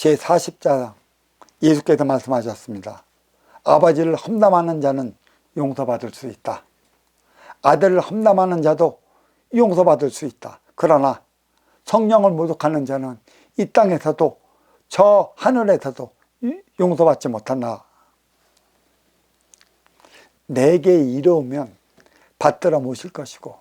제40장 예수께서 말씀하셨습니다. 아버지를 험담하는 자는 용서받을 수 있다. 아들을 험담하는 자도 용서받을 수 있다. 그러나 성령을 모독하는 자는 이 땅에서도 저 하늘에서도 용서받지 못한다. 내게 이로우면 받들어 모실 것이고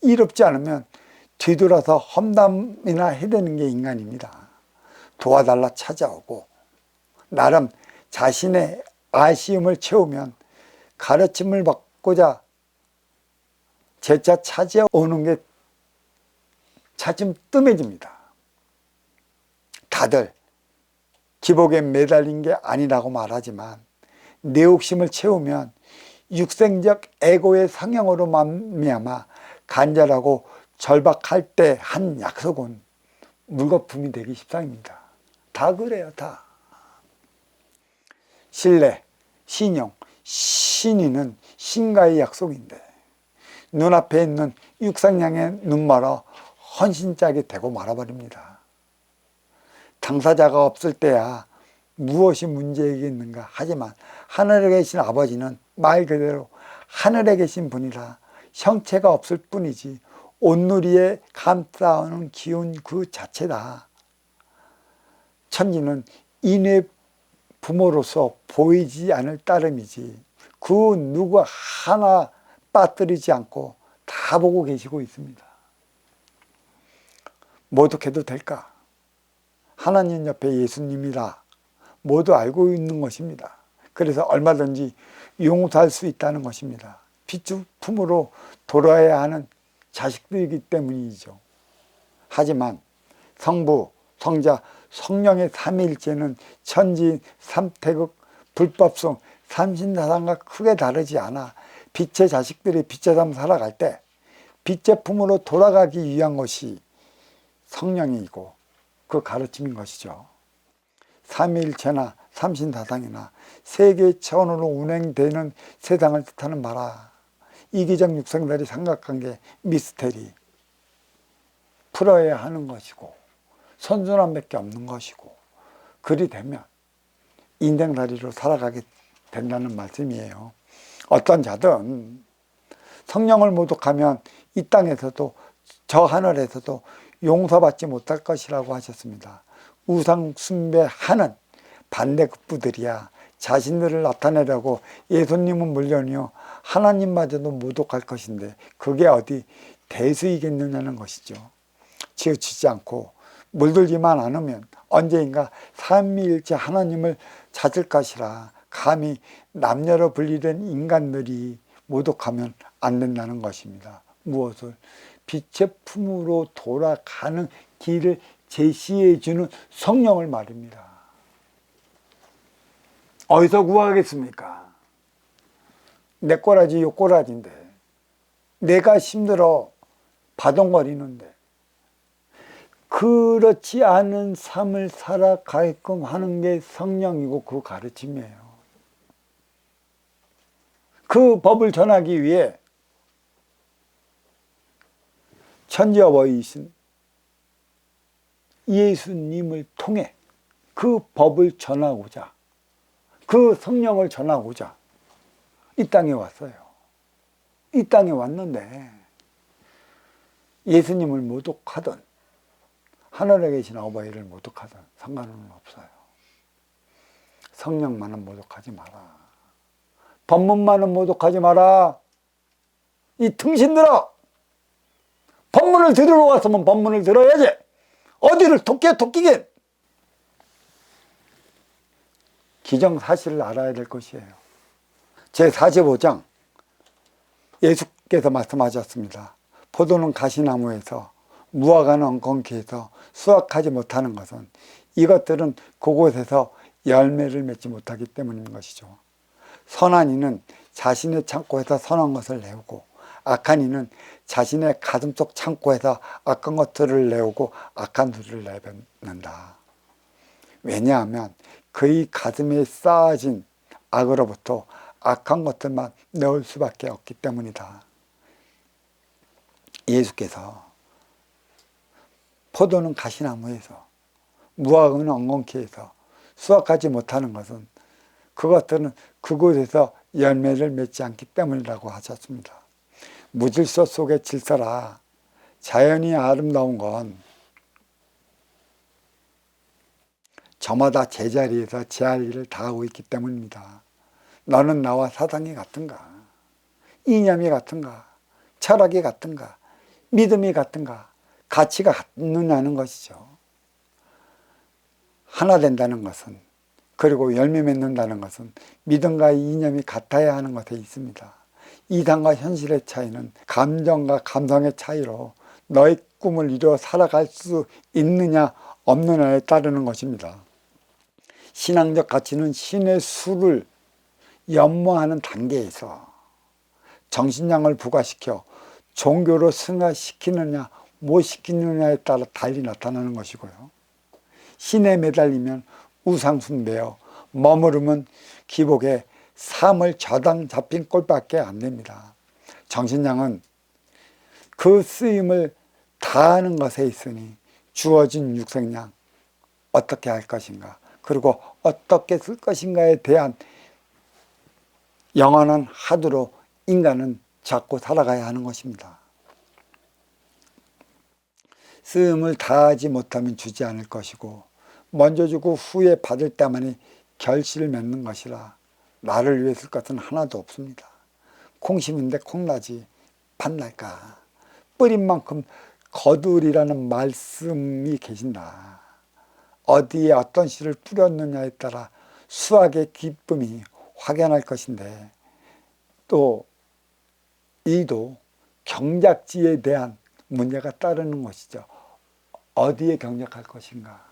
이롭지 않으면 뒤돌아서 험담이나 해대는 게 인간입니다. 도와달라 찾아오고 나름 자신의 아쉬움을 채우면 가르침을 받고자 재차 찾아오는 게 차츰 뜸해집니다. 다들 기복에 매달린 게 아니라고 말하지만 내 욕심을 채우면 육생적 에고의 상형으로 말미암아 간절하고 절박할 때 한 약속은 물거품이 되기 십상입니다. 다 그래요, 다. 신뢰, 신용, 신의는 신과의 약속인데 눈앞에 있는 육상향에 눈멀어 헌신짝이 되고 말아버립니다. 당사자가 없을 때야 무엇이 문제이겠는가 하지만 하늘에 계신 아버지는 말 그대로 하늘에 계신 분이라 형체가 없을 뿐이지 온누리에 감싸오는 기운 그 자체다. 천지는 인의 부모로서 보이지 않을 따름이지 그 누구 하나 빠뜨리지 않고 다 보고 계시고 있습니다. 모독해도 될까? 하나님 옆에 예수님이라 모두 알고 있는 것입니다. 그래서 얼마든지 용서할 수 있다는 것입니다. 빚품으로 돌아야 하는 자식들이기 때문이죠. 하지만 성부, 성자, 성령의 삼위일체는 천지, 삼태극, 불법성, 삼신사상과 크게 다르지 않아 빛의 자식들이 빛의 삶 살아갈 때 빛의 품으로 돌아가기 위한 것이 성령이고 그 가르침인 것이죠. 삼위일체나 삼신사상이나 세계 차원으로 운행되는 세상을 뜻하는 바라 이기적 육생들이 삼각관계 미스테리 풀어야 하는 것이고 선순환밖에 없는 것이고 그리 되면 인생살이로 살아가게 된다는 말씀이에요. 어떤 자든 성령을 모독하면 이 땅에서도 저 하늘에서도 용서받지 못할 것이라고 하셨습니다. 우상 숭배하는 반대급부들이야 자신들을 나타내려고 예수님은 물론이요 하나님마저도 모독할 것인데 그게 어디 대수이겠느냐는 것이죠. 치우치지 않고 물들지만 않으면 언제인가 삼위일체 하나님을 찾을 것이라 감히 남녀로 분리된 인간들이 모독하면 안 된다는 것입니다. 무엇을? 빛의 품으로 돌아가는 길을 제시해 주는 성령을 말입니다. 어디서 구하겠습니까? 내 꼬라지 요 꼬라지인데 내가 힘들어 바동거리는데 그렇지 않은 삶을 살아가게끔 하는 게 성령이고 그 가르침이에요. 그 법을 전하기 위해 천지어버이신 예수님을 통해 그 법을 전하고자 그 성령을 전하고자 이 땅에 왔어요. 이 땅에 왔는데 예수님을 모독하든 하늘에 계신 아버지를 모독하든 상관은 없어요. 성령만은 모독하지 마라. 법문만은 모독하지 마라. 이 등신들아! 법문을 들으러 왔으면 법문을 들어야지. 어디를 토끼긴. 기정사실을 알아야 될 것이에요. 제45장 예수께서 말씀하셨습니다. 포도는 가시나무에서 무화과는 엉겅퀴에서 수확하지 못하는 것은 이것들은 그곳에서 열매를 맺지 못하기 때문인 것이죠. 선한 이는 자신의 창고에서 선한 것을 내오고 악한 이는 자신의 가슴속 창고에서 악한 것들을 내오고 악한 소리를 내뱉는다. 왜냐하면 그의 가슴에 쌓아진 악으로부터 악한 것들만 넣을 수밖에 없기 때문이다. 예수께서 포도는 가시나무에서 무학은 엉겅퀴 해서 수확하지 못하는 것은 그것들은 그곳에서 열매를 맺지 않기 때문이라고 하셨습니다. 무질서 속의 질서라. 자연이 아름다운 건 저마다 제자리에서 제 할 일을 다하고 있기 때문입니다. 너는 나와 사상이 같은가? 이념이 같은가? 철학이 같은가? 믿음이 같은가? 가치가 같느냐는 것이죠. 하나 된다는 것은, 그리고 열매 맺는다는 것은 믿음과 이념이 같아야 하는 것에 있습니다. 이상과 현실의 차이는 감정과 감성의 차이로 너의 꿈을 이루어 살아갈 수 있느냐 없느냐에 따르는 것입니다. 신앙적 가치는 신의 수를 연모하는 단계에서 정신량을 부과시켜 종교로 승화시키느냐 못 시키느냐에 따라 달리 나타나는 것이고요. 신에 매달리면 우상숭배여, 머무르면 기복에 삶을 저당 잡힌 꼴밖에 안 됩니다. 정신량은 그 쓰임을 다하는 것에 있으니 주어진 육생량 어떻게 할 것인가, 그리고 어떻게 쓸 것인가에 대한 영원한 화두로 인간은 잡고 살아가야 하는 것입니다. 쓰임을 다하지 못하면 주지 않을 것이고 먼저 주고 후에 받을 때만이 결실을 맺는 것이라 나를 위해 쓸 것은 하나도 없습니다. 콩 심은데 콩나지 팥날까. 뿌린 만큼 거두리라는 말씀이 계신다. 어디에 어떤 씨를 뿌렸느냐에 따라 수확의 기쁨이 확연할 것인데, 또 이도 경작지에 대한 문제가 따르는 것이죠. 어디에 경작할 것인가,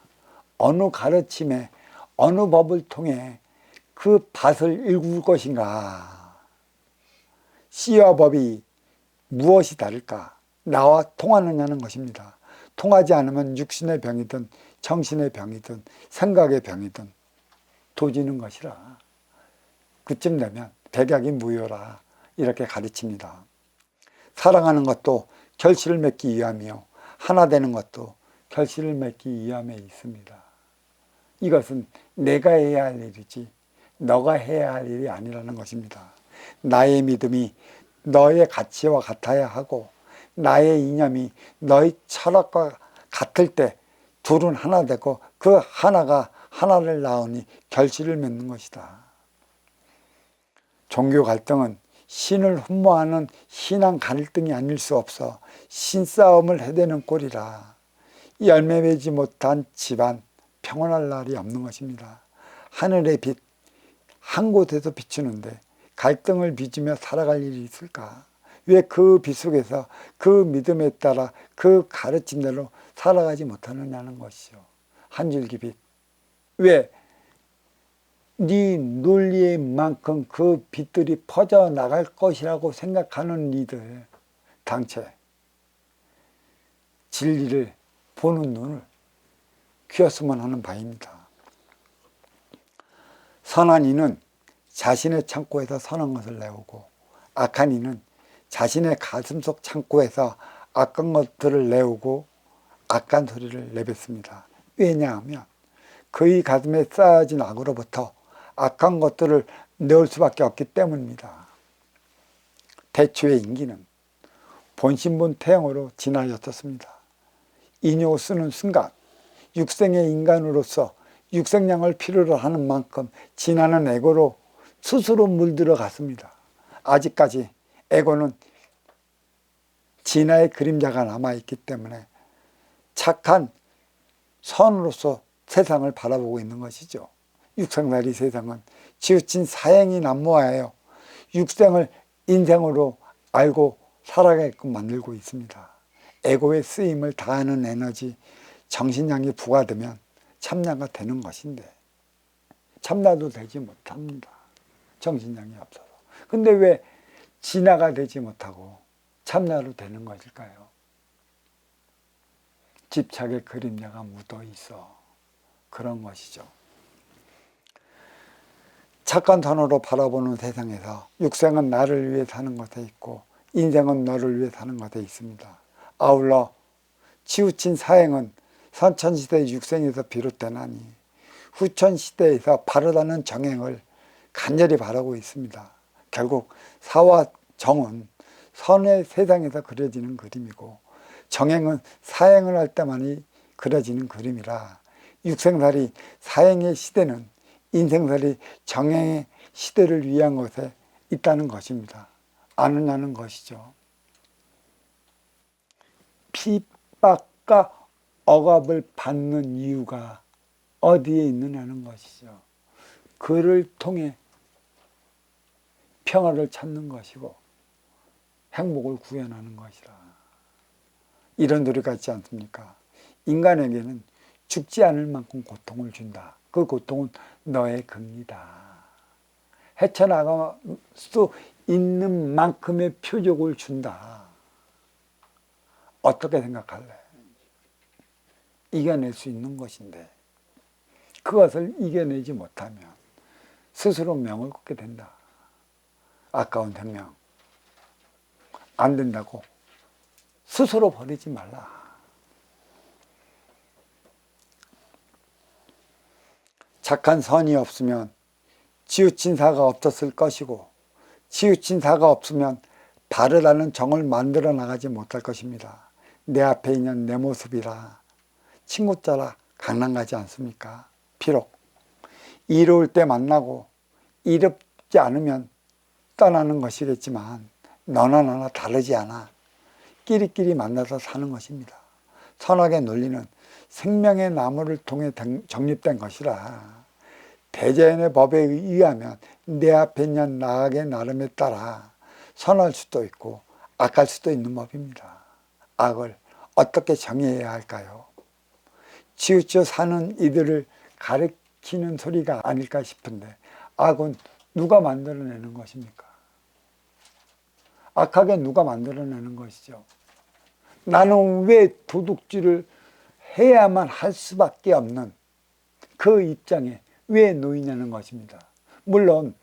어느 가르침에 어느 법을 통해 그 밭을 일굴 것인가. 씨와 법이 무엇이 다를까? 나와 통하느냐는 것입니다. 통하지 않으면 육신의 병이든 정신의 병이든 생각의 병이든 도지는 것이라. 그쯤 되면 백약이 무효라 이렇게 가르칩니다. 사랑하는 것도 결실을 맺기 위함이요, 하나 되는 것도 결실을 맺기 위함에 있습니다. 이것은 내가 해야 할 일이지 너가 해야 할 일이 아니라는 것입니다. 나의 믿음이 너의 가치와 같아야 하고 나의 이념이 너의 철학과 같을 때 둘은 하나 되고 그 하나가 하나를 낳으니 결실을 맺는 것이다. 종교 갈등은 신을 흠모하는 신앙 갈등이 아닐 수 없어 신싸움을 해대는 꼴이라 열매 맺지 못한 집안 평온할 날이 없는 것입니다. 하늘의 빛 한 곳에서 비추는데 갈등을 빚으며 살아갈 일이 있을까? 왜 그 빛 속에서 그 믿음에 따라 그 가르침대로 살아가지 못하느냐는 것이죠. 한 줄기 빛. 왜? 네 논리의 만큼 그 빛들이 퍼져나갈 것이라고 생각하는 이들, 당최 진리를 보는 눈을 키웠으면 하는 바입니다. 선한 이는 자신의 창고에서 선한 것을 내오고 악한 이는 자신의 가슴속 창고에서 악한 것들을 내오고 악한 소리를 내뱉습니다. 왜냐하면 그의 가슴에 쌓여진 악으로부터 악한 것들을 내올 수밖에 없기 때문입니다. 태초의 인기는 본신본 태형으로 진하였었습니다. 인요 쓰는 순간 육생의 인간으로서 육생량을 필요로 하는 만큼 진하는 에고로 스스로 물들어 갔습니다. 아직까지 에고는 진화의 그림자가 남아있기 때문에 착한 선으로서 세상을 바라보고 있는 것이죠. 육생살이 세상은 치우친 사행이 난무하여 육생을 인생으로 알고 살아가게끔 만들고 있습니다. 에고의 쓰임을 다하는 에너지, 정신량이 부과되면 참나가 되는 것인데 참나도 되지 못합니다. 정신량이 없어서. 근데 왜 진화가 되지 못하고 참나로 되는 것일까요? 집착의 그림자가 묻어 있어 그런 것이죠. 착한 선으로 바라보는 세상에서 육생은 나를 위해 사는 것에 있고 인생은 너를 위해 사는 것에 있습니다. 아울러 치우친 사행은 선천시대의 육생에서 비롯되나니 후천시대에서 바르다는 정행을 간절히 바라고 있습니다. 결국 사와 정은 선의 세상에서 그려지는 그림이고 정행은 사행을 할 때만이 그려지는 그림이라 육생살이 사행의 시대는 인생살이 정행의 시대를 위한 것에 있다는 것입니다. 아느냐는 것이죠. 핍박과 억압을 받는 이유가 어디에 있느냐는 것이죠. 그를 통해 평화를 찾는 것이고 행복을 구현하는 것이라. 이런 노래가 있지 않습니까? 인간에게는 죽지 않을 만큼 고통을 준다. 그 고통은 너의 금이다. 헤쳐나갈 수 있는 만큼의 표적을 준다. 어떻게 생각할래? 이겨낼 수 있는 것인데 그것을 이겨내지 못하면 스스로 명을 걷게 된다. 아까운 생명 안 된다고 스스로 버리지 말라. 착한 선이 없으면 치우친 사가 없었을 것이고 치우친 사가 없으면 바르다는 정을 만들어 나가지 못할 것입니다. 내 앞에 있는 내 모습이라 친구 따라 강남 가지 않습니까? 비록 이로울 때 만나고 이롭지 않으면 떠나는 것이겠지만 너나 나나 다르지 않아 끼리끼리 만나서 사는 것입니다. 선악의 논리는 생명의 나무를 통해 정립된 것이라 대자연의 법에 의하면 내 앞에 있는 나에게 나름에 따라 선할 수도 있고 악할 수도 있는 법입니다. 악을 어떻게 정의해야 할까요? 치우쳐 사는 이들을 가리키는 소리가 아닐까 싶은데 악은 누가 만들어내는 것입니까? 악하게 누가 만들어내는 것이죠. 나는 왜 도둑질을 해야만 할 수밖에 없는 그 입장에 왜 놓이냐는 것입니다. 물론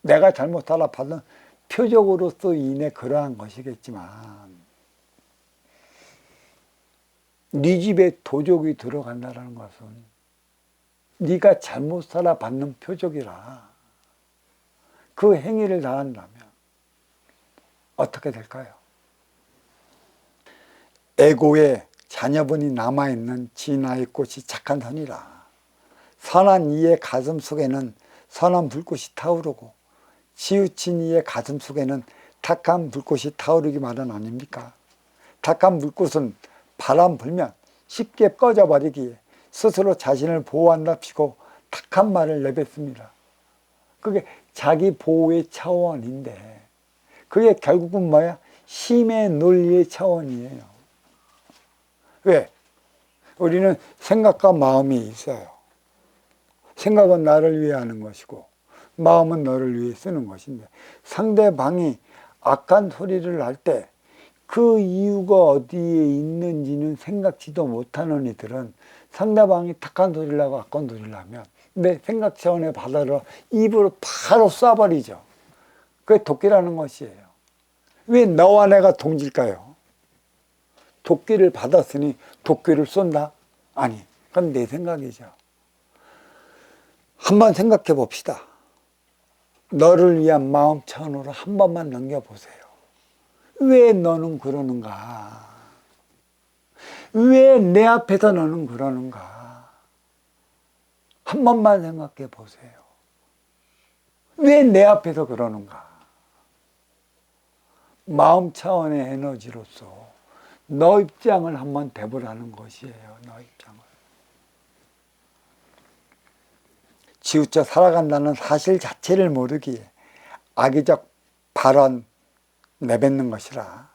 내가 잘못 살아받은 표적으로서 인해 그러한 것이겠지만 네 집에 도적이 들어간다는 것은 네가 잘못 살아받는 표적이라 그 행위를 당한다면 어떻게 될까요? 애고에 자녀분이 남아있는 진아의 꽃이 착한 선이라 선한 이의 가슴 속에는 선한 불꽃이 타오르고 치우친 이의 가슴 속에는 탁한 불꽃이 타오르기 마련 아닙니까? 탁한 불꽃은 바람 불면 쉽게 꺼져버리기에 스스로 자신을 보호한답시고 탁한 말을 내뱉습니다. 그게 자기 보호의 차원인데 그게 결국은 뭐야? 힘의 논리의 차원이에요. 왜? 우리는 생각과 마음이 있어요. 생각은 나를 위해 하는 것이고 마음은 너를 위해 쓰는 것인데 상대방이 악한 소리를 할 때 그 이유가 어디에 있는지는 생각지도 못하는 이들은 상대방이 탁한 소리를 하고 악한 소리를 하면 내 생각 차원의 바다로 입으로 바로 쏴버리죠. 그게 도끼라는 것이에요. 왜 너와 내가 동질까요? 도끼를 받았으니 도끼를 쏜다? 아니, 그건 내 생각이죠. 한번 생각해 봅시다. 너를 위한 마음 차원으로 한 번만 넘겨보세요. 왜 너는 그러는가? 왜 내 앞에서 너는 그러는가? 한 번만 생각해 보세요. 왜 내 앞에서 그러는가? 마음 차원의 에너지로서 너 입장을 한번 대보라는 것이에요. 너 입장을. 치우쳐 살아간다는 사실 자체를 모르기에 악의적 발언 내뱉는 것이라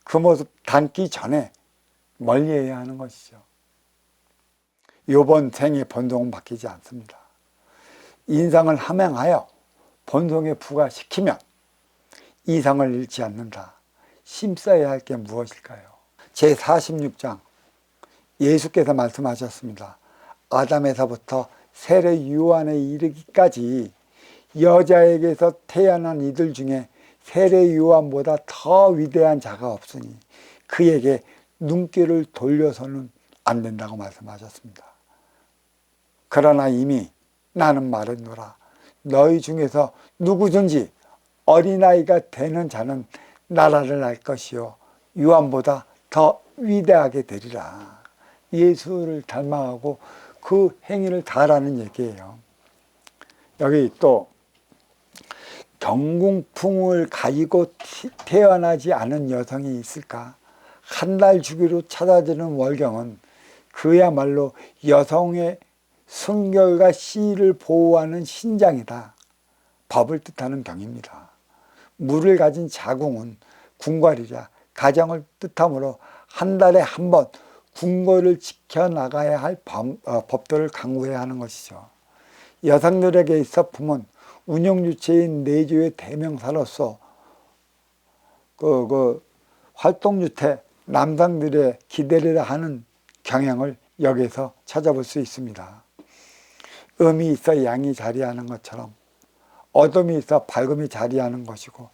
그 모습 닮기 전에 멀리해야 하는 것이죠. 이번 생의 본성은 바뀌지 않습니다. 인상을 함양하여 본성에 부과시키면 이상을 잃지 않는다. 심써야 할 게 무엇일까요? 제46장 예수께서 말씀하셨습니다. 아담에서부터 세례 요한에 이르기까지 여자에게서 태어난 이들 중에 세례 요한보다 더 위대한 자가 없으니 그에게 눈길을 돌려서는 안 된다고 말씀하셨습니다. 그러나 이미 나는 말했노라. 너희 중에서 누구든지 어린아이가 되는 자는 나라를 알 것이요 요한보다 더 위대하게 되리라. 예수를 닮아가고 그 행위를 다하라는 얘기예요. 여기 또 경궁풍을 가지고 태어나지 않은 여성이 있을까? 한 달 주기로 찾아지는 월경은 그야말로 여성의 순결과 시를 보호하는 신장이다. 법을 뜻하는 경입니다. 물을 가진 자궁은 궁궐이자 가정을 뜻하므로 한 달에 한 번 궁궐을 지켜나가야 할 법도를 강구해야 하는 것이죠. 여성들에게 있어 품은 운영주체인 내조의 대명사로서 활동주체 남성들의 기대리라 하는 경향을 여기서 찾아볼 수 있습니다. 음이 있어 양이 자리하는 것처럼 어둠이 있어 밝음이 자리하는 것이고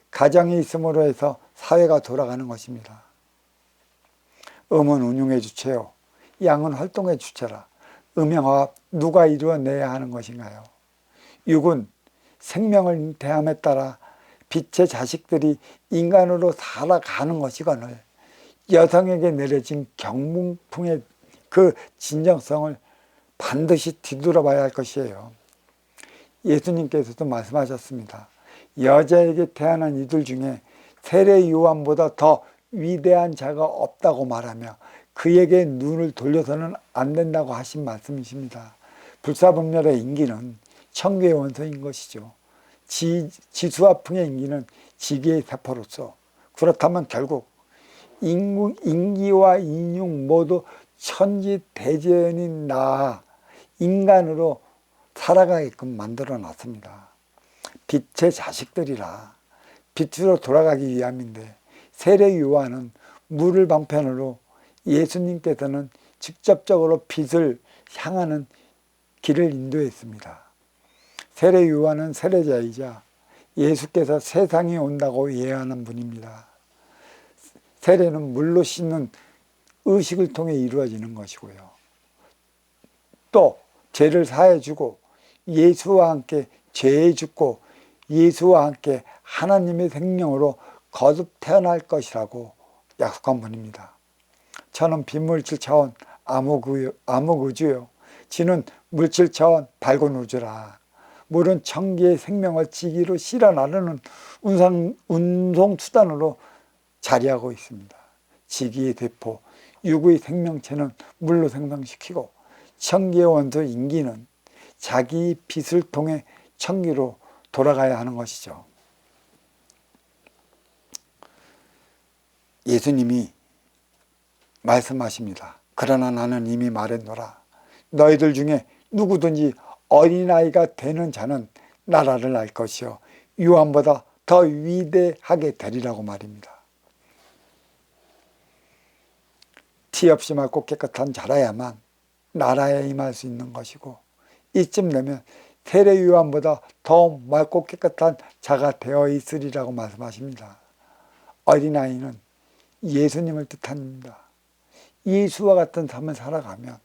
가정이 있음으로 해서 사회가 돌아가는 것입니다. 음은 운용의 주체요 양은 활동의 주체라. 음양화합 누가 이루어내야 하는 것인가요? 육은 생명을 대함에 따라 빛의 자식들이 인간으로 살아가는 것이거늘 여성에게 내려진 경궁풍의 그 진정성을 반드시 뒤돌아봐야 할 것이에요. 예수님께서도 말씀하셨습니다. 여자에게 태어난 이들 중에 세례 요한보다 더 위대한 자가 없다고 말하며 그에게 눈을 돌려서는 안 된다고 하신 말씀이십니다. 불사분별의 인기는 천계의 원소인 것이죠. 지수와 풍의 인기는 지계의 세포로서 그렇다면 결국 인기와 인육 모두 천지대전인 나 인간으로 살아가게끔 만들어 놨습니다. 빛의 자식들이라 빛으로 돌아가기 위함인데 세례 요한은 물을 방편으로 예수님께서는 직접적으로 빛을 향하는 길을 인도했습니다. 세례 요한은 세례자이자 예수께서 세상에 온다고 예언한 분입니다. 세례는 물로 씻는 의식을 통해 이루어지는 것이고요. 또 죄를 사해주고 예수와 함께 죄에 죽고 예수와 함께 하나님의 생명으로 거듭 태어날 것이라고 약속한 분입니다. 저는 빈물질 차원 암흑우주요 지는 물질 차원 밝은 우주라. 물은 천기의 생명을 지기로 실어 나르는 운송수단으로 자리하고 있습니다. 지기의 대포, 유구의 생명체는 물로 생성시키고 천기의 원소 인기는 자기 빛을 통해 천기로 돌아가야 하는 것이죠. 예수님이 말씀하십니다. 그러나 나는 이미 말했노라. 너희들 중에 누구든지 어린아이가 되는 자는 나라를 알 것이요 요한보다 더 위대하게 되리라고 말입니다. 티 없이 맑고 깨끗한 자라야만 나라에 임할 수 있는 것이고 이쯤 되면 세례 요한보다 더 맑고 깨끗한 자가 되어 있으리라고 말씀하십니다. 어린아이는 예수님을 뜻합니다. 예수와 같은 삶을 살아가면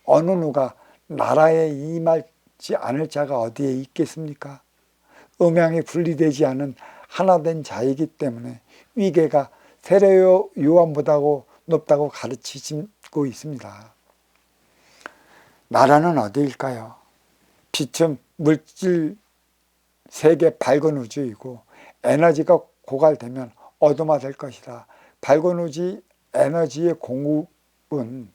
어느 누가 나라에 임하지 않을 자가 어디에 있겠습니까? 음양이 분리되지 않은 하나된 자이기 때문에 위계가 세례 요한보다 높다고 가르치고 있습니다. 나라는 어디일까요? 빛은 물질 세계 밝은 우주이고 에너지가 고갈되면 어둠화될 것이다. 밝은 우주 에너지의 공급은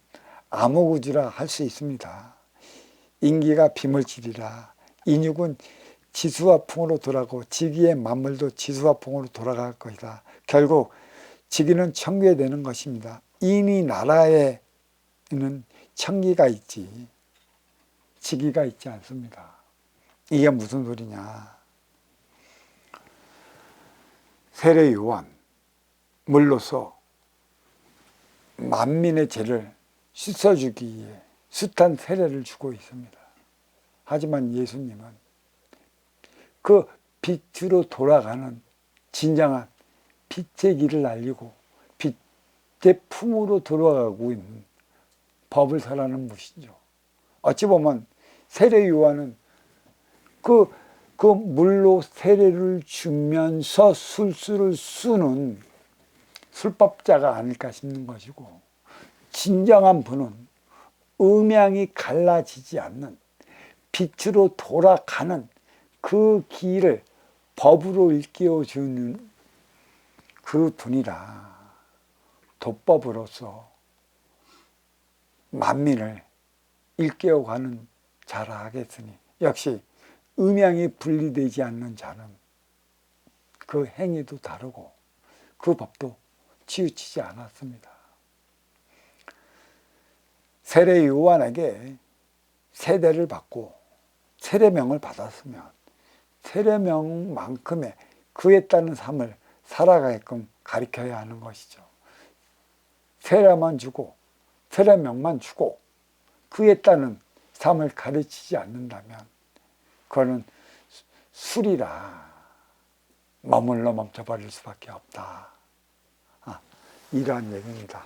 암흑우주라 할 수 있습니다. 인기가 비물질이라 인육은 지수와 풍으로 돌아가고 지기의 만물도 지수와 풍으로 돌아갈 것이다. 결국 지기는 천기에 되는 것입니다. 이미 나라에는 천기가 있지 지기가 있지 않습니다. 이게 무슨 소리냐. 세례 요한 물로서 만민의 죄를 씻어주기 위해 숱한 세례를 주고 있습니다. 하지만 예수님은 그 빛으로 돌아가는 진정한 빛의 길을 알리고 빛의 품으로 돌아가고 있는 법을 설하는 것이죠. 어찌 보면 세례 요한은 그 물로 세례를 주면서 술수를 쓰는 술법자가 아닐까 싶는 것이고, 진정한 분은 음양이 갈라지지 않는 빛으로 돌아가는 그 길을 법으로 일깨워주는 그 분이라 도법으로서 만민을 일깨워가는 자라 하겠으니, 역시 음양이 분리되지 않는 자는 그 행위도 다르고 그 법도 치우치지 않았습니다. 세례 요한에게 세례를 받고 세례명을 받았으면 세례명만큼의 그에 따른 삶을 살아가게끔 가르쳐야 하는 것이죠. 세례만 주고 세례명만 주고 그에 따른 삶을 가르치지 않는다면 그거는 술이라 머물러 멈춰버릴 수밖에 없다. 이러한 얘기입니다.